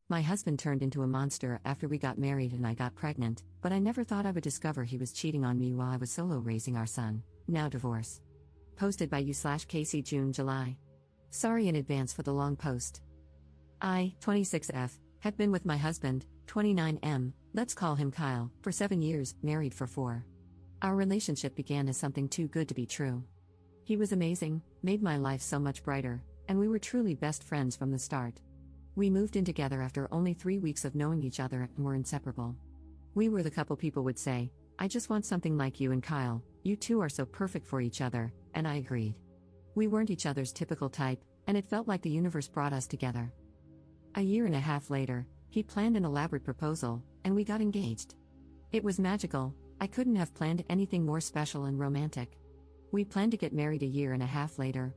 My husband turned into a monster after we got married and I got pregnant, but I never thought I would discover he was cheating on me while I was solo raising our son. Now divorce. Posted by you/Casey June July. Sorry in advance for the long post. I, 26F, have been with my husband, 29M, let's call him Kyle, for 7 years, married for 4. Our relationship began as something too good to be true. He was amazing, made my life so much brighter, and we were truly best friends from the start. We moved in together after only 3 weeks of knowing each other and were inseparable. We were the couple people would say, I just want something like you and Kyle, you two are so perfect for each other, and I agreed. We weren't each other's typical type, and it felt like the universe brought us together. A year and a half later, he planned an elaborate proposal, and we got engaged. It was magical, I couldn't have planned anything more special and romantic. We planned to get married a year and a half later.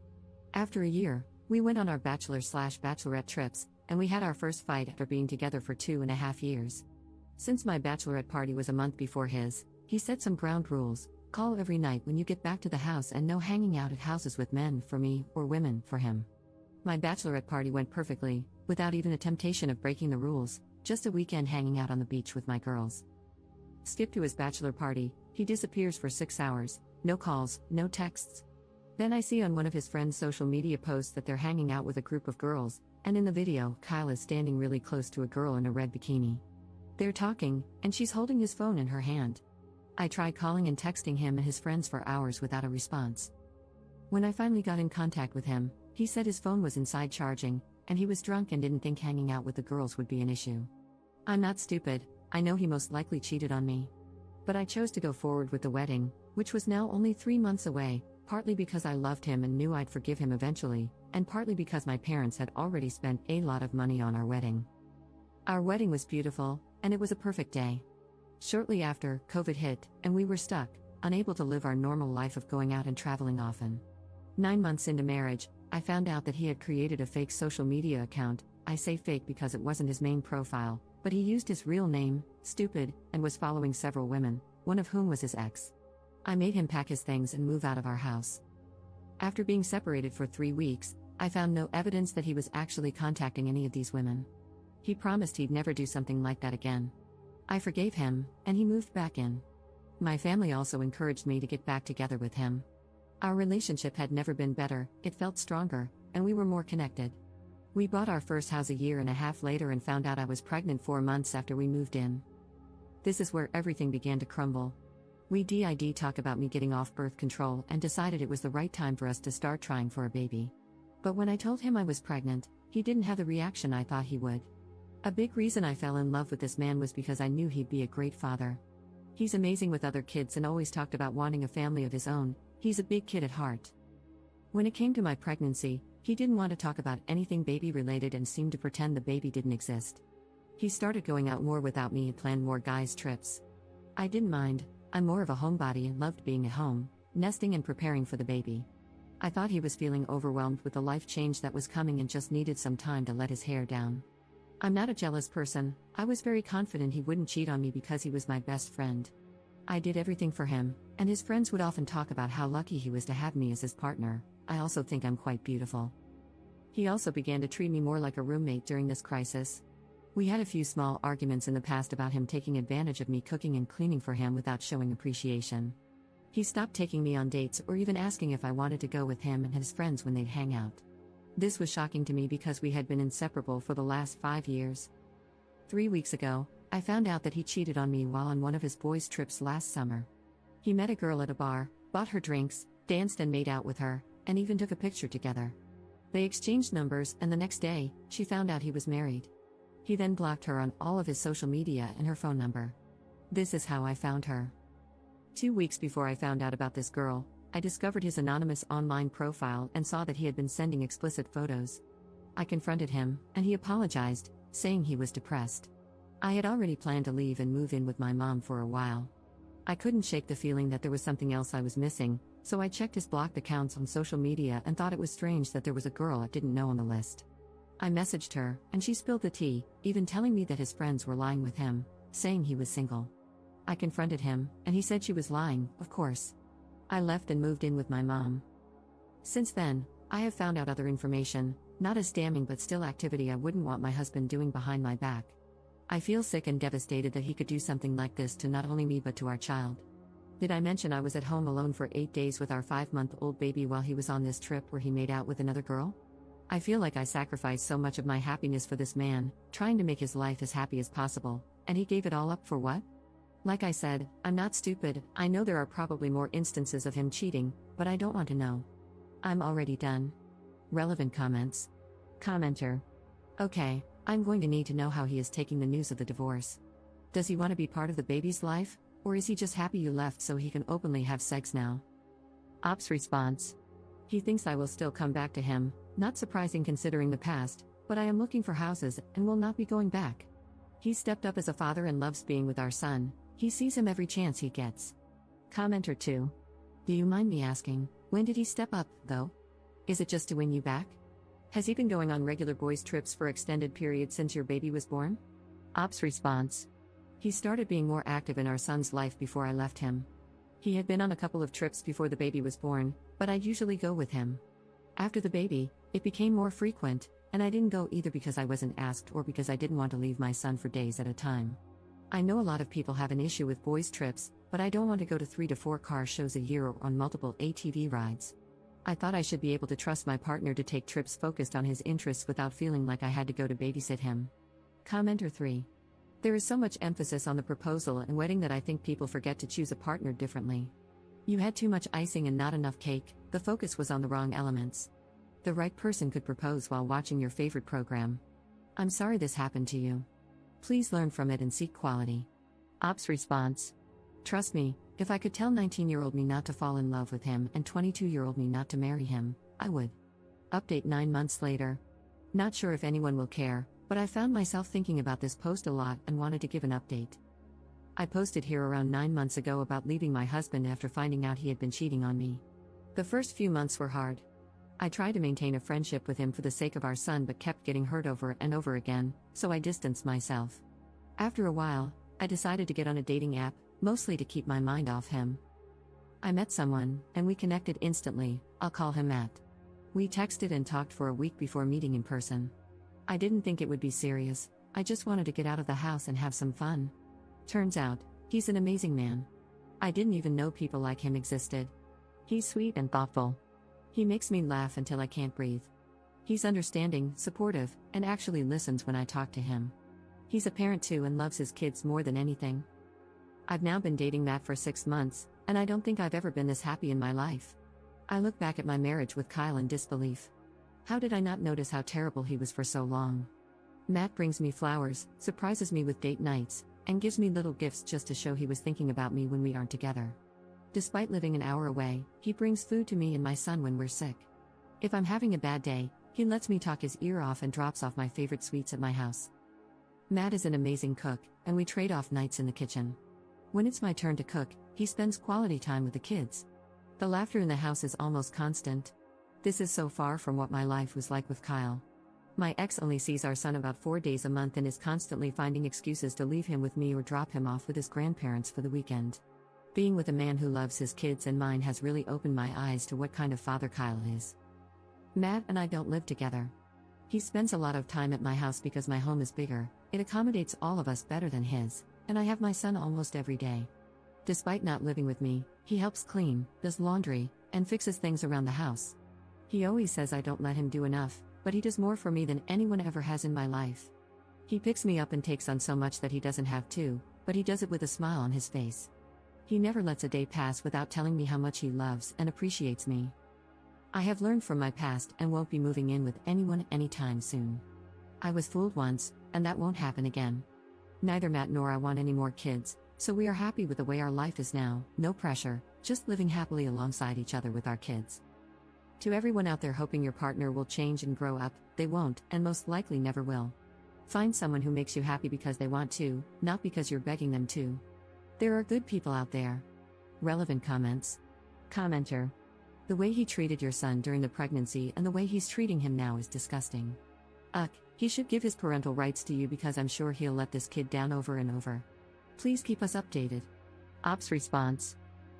After a year, we went on our bachelor/bachelorette trips, and we had our first fight after being together for 2.5 years. Since my bachelorette party was a month before his, he set some ground rules: call every night when you get back to the house and no hanging out at houses with men for me or women for him. My bachelorette party went perfectly, without even a temptation of breaking the rules, just a weekend hanging out on the beach with my girls. Skip to his bachelor party, he disappears for 6 hours, no calls, no texts. Then I see on one of his friends' social media posts that they're hanging out with a group of girls, and in the video, Kyle is standing really close to a girl in a red bikini. They're talking, and she's holding his phone in her hand. I tried calling and texting him and his friends for hours without a response. When I finally got in contact with him, he said his phone was inside charging, and he was drunk and didn't think hanging out with the girls would be an issue. I'm not stupid, I know he most likely cheated on me. But I chose to go forward with the wedding, which was now only 3 months away, partly because I loved him and knew I'd forgive him eventually, and partly because my parents had already spent a lot of money on our wedding. Our wedding was beautiful, and it was a perfect day. Shortly after, COVID hit, and we were stuck, unable to live our normal life of going out and traveling often. 9 months into marriage, I found out that he had created a fake social media account. I say fake because it wasn't his main profile, but he used his real name, Stupid, and was following several women, one of whom was his ex. I made him pack his things and move out of our house. After being separated for 3 weeks, I found no evidence that he was actually contacting any of these women. He promised he'd never do something like that again. I forgave him, and he moved back in. My family also encouraged me to get back together with him. Our relationship had never been better, it felt stronger, and we were more connected. We bought our first house a year and a half later and found out I was pregnant 4 months after we moved in. This is where everything began to crumble. We did talk about me getting off birth control and decided it was the right time for us to start trying for a baby. But when I told him I was pregnant, he didn't have the reaction I thought he would. A big reason I fell in love with this man was because I knew he'd be a great father. He's amazing with other kids and always talked about wanting a family of his own. He's a big kid at heart. When it came to my pregnancy, he didn't want to talk about anything baby-related and seemed to pretend the baby didn't exist. He started going out more without me and planned more guys' trips. I didn't mind, I'm more of a homebody and loved being at home, nesting and preparing for the baby. I thought he was feeling overwhelmed with the life change that was coming and just needed some time to let his hair down. I'm not a jealous person, I was very confident he wouldn't cheat on me because he was my best friend. I did everything for him, and his friends would often talk about how lucky he was to have me as his partner. I also think I'm quite beautiful. He also began to treat me more like a roommate during this crisis. We had a few small arguments in the past about him taking advantage of me cooking and cleaning for him without showing appreciation. He stopped taking me on dates or even asking if I wanted to go with him and his friends when they'd hang out. This was shocking to me because we had been inseparable for the last 5 years. 3 weeks ago, I found out that he cheated on me while on one of his boys' trips last summer. He met a girl at a bar, bought her drinks, danced and made out with her, and even took a picture together. They exchanged numbers, and the next day, she found out he was married. He then blocked her on all of his social media and her phone number. This is how I found her. 2 weeks before I found out about this girl, I discovered his anonymous online profile and saw that he had been sending explicit photos. I confronted him, and he apologized, saying he was depressed. I had already planned to leave and move in with my mom for a while. I couldn't shake the feeling that there was something else I was missing, so I checked his blocked accounts on social media and thought it was strange that there was a girl I didn't know on the list. I messaged her, and she spilled the tea, even telling me that his friends were lying with him, saying he was single. I confronted him, and he said she was lying, of course. I left and moved in with my mom. Since then, I have found out other information, Not as damning but still activity I wouldn't want my husband doing behind my back. I feel sick and devastated that he could do something like this to not only me but to our child. Did I mention I was at home alone for 8 days with our 5-month-old baby while he was on this trip where he made out with another girl? I feel like I sacrificed so much of my happiness for this man, trying to make his life as happy as possible, and he gave it all up for what? Like I said, I'm not stupid. I know there are probably more instances of him cheating, but I don't want to know. I'm already done. Relevant comments. Commenter. Okay, I'm going to need to know how he is taking the news of the divorce. Does he want to be part of the baby's life, or is he just happy you left so he can openly have sex now? Ops response. He thinks I will still come back to him, not surprising considering the past, but I am looking for houses and will not be going back. He stepped up as a father and loves being with our son. He sees him every chance he gets. Commenter 2. Do you mind me asking, when did he step up, though? Is it just to win you back? Has he been going on regular boys' trips for extended periods since your baby was born? Ops response. He started being more active in our son's life before I left him. He had been on a couple of trips before the baby was born, but I'd usually go with him. After the baby, it became more frequent, and I didn't go either because I wasn't asked or because I didn't want to leave my son for days at a time. I know a lot of people have an issue with boys' trips, but I don't want to go to 3 to 4 car shows a year or on multiple ATV rides. I thought I should be able to trust my partner to take trips focused on his interests without feeling like I had to go to babysit him. Commenter 3. There is so much emphasis on the proposal and wedding that I think people forget to choose a partner differently. You had too much icing and not enough cake. The focus was on the wrong elements. The right person could propose while watching your favorite program. I'm sorry this happened to you. Please learn from it and seek quality. Ops response. Trust me, if I could tell 19-year-old me not to fall in love with him and 22-year-old me not to marry him, I would. Update 9 months later. Not sure if anyone will care, but I found myself thinking about this post a lot and wanted to give an update. I posted here around 9 months ago about leaving my husband after finding out he had been cheating on me. The first few months were hard. I tried to maintain a friendship with him for the sake of our son but kept getting hurt over and over again, so I distanced myself. After a while, I decided to get on a dating app, mostly to keep my mind off him. I met someone, and we connected instantly. I'll call him Matt. We texted and talked for a week before meeting in person. I didn't think it would be serious, I just wanted to get out of the house and have some fun. Turns out, he's an amazing man. I didn't even know people like him existed. He's sweet and thoughtful. He makes me laugh until I can't breathe. He's understanding, supportive, and actually listens when I talk to him. He's a parent too and loves his kids more than anything. I've now been dating Matt for 6 months, and I don't think I've ever been this happy in my life. I look back at my marriage with Kyle in disbelief. How did I not notice how terrible he was for so long? Matt brings me flowers, surprises me with date nights, and gives me little gifts just to show he was thinking about me when we aren't together. Despite living an hour away, he brings food to me and my son when we're sick. If I'm having a bad day, he lets me talk his ear off and drops off my favorite sweets at my house. Matt is an amazing cook, and we trade off nights in the kitchen. When it's my turn to cook, he spends quality time with the kids. The laughter in the house is almost constant. This is so far from what my life was like with Kyle. My ex only sees our son about 4 days a month and is constantly finding excuses to leave him with me or drop him off with his grandparents for the weekend. Being with a man who loves his kids and mine has really opened my eyes to what kind of father Kyle is. Matt and I don't live together. He spends a lot of time at my house because my home is bigger, it accommodates all of us better than his, and I have my son almost every day. Despite not living with me, he helps clean, does laundry, and fixes things around the house. He always says I don't let him do enough, but he does more for me than anyone ever has in my life. He picks me up and takes on so much that he doesn't have to, but he does it with a smile on his face. He never lets a day pass without telling me how much he loves and appreciates me. I have learned from my past and won't be moving in with anyone anytime soon. I was fooled once, and that won't happen again. Neither Matt nor I want any more kids, so we are happy with the way our life is now, no pressure, just living happily alongside each other with our kids. To everyone out there hoping your partner will change and grow up, they won't, and most likely never will. Find someone who makes you happy because they want to, not because you're begging them to. There are good people out there. Relevant comments. Commenter. The way he treated your son during the pregnancy and the way he's treating him now is disgusting. He should give his parental rights to you because I'm sure he'll let this kid down over and over. Please keep us updated. Ops response.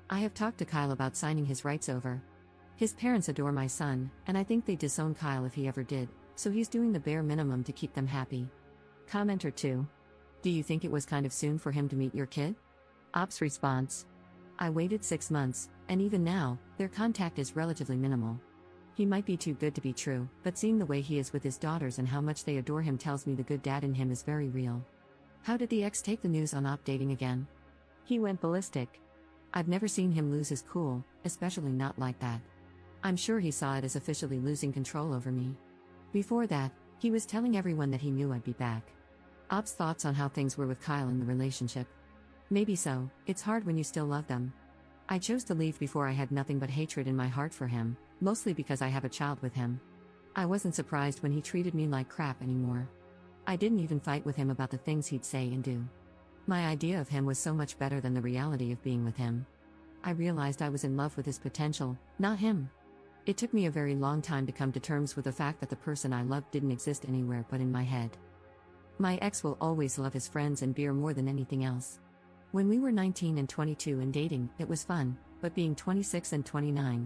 I have talked to Kyle about signing his rights over. His parents adore my son, and I think they'd disown Kyle if he ever did, So he's doing the bare minimum to keep them happy. Commenter 2. Do you think it was kind of soon for him to meet your kid? Ops response. I waited 6 months, and even now, their contact is relatively minimal. He might be too good to be true, but seeing the way he is with his daughters and how much they adore him tells me the good dad in him is very real. How did the ex take the news on Op dating again? He went ballistic. I've never seen him lose his cool, especially not like that. I'm sure he saw it as officially losing control over me. Before that, he was telling everyone that he knew I'd be back. Op's thoughts on how things were with Kyle in the relationship. Maybe so, it's hard when you still love them. I chose to leave before I had nothing but hatred in my heart for him, mostly because I have a child with him. I wasn't surprised when he treated me like crap anymore. I didn't even fight with him about the things he'd say and do. My idea of him was so much better than the reality of being with him. I realized I was in love with his potential, not him. It took me a very long time to come to terms with the fact that the person I loved didn't exist anywhere but in my head. My ex will always love his friends and beer more than anything else. When we were 19 and 22 and dating, it was fun, but being 26 and 29,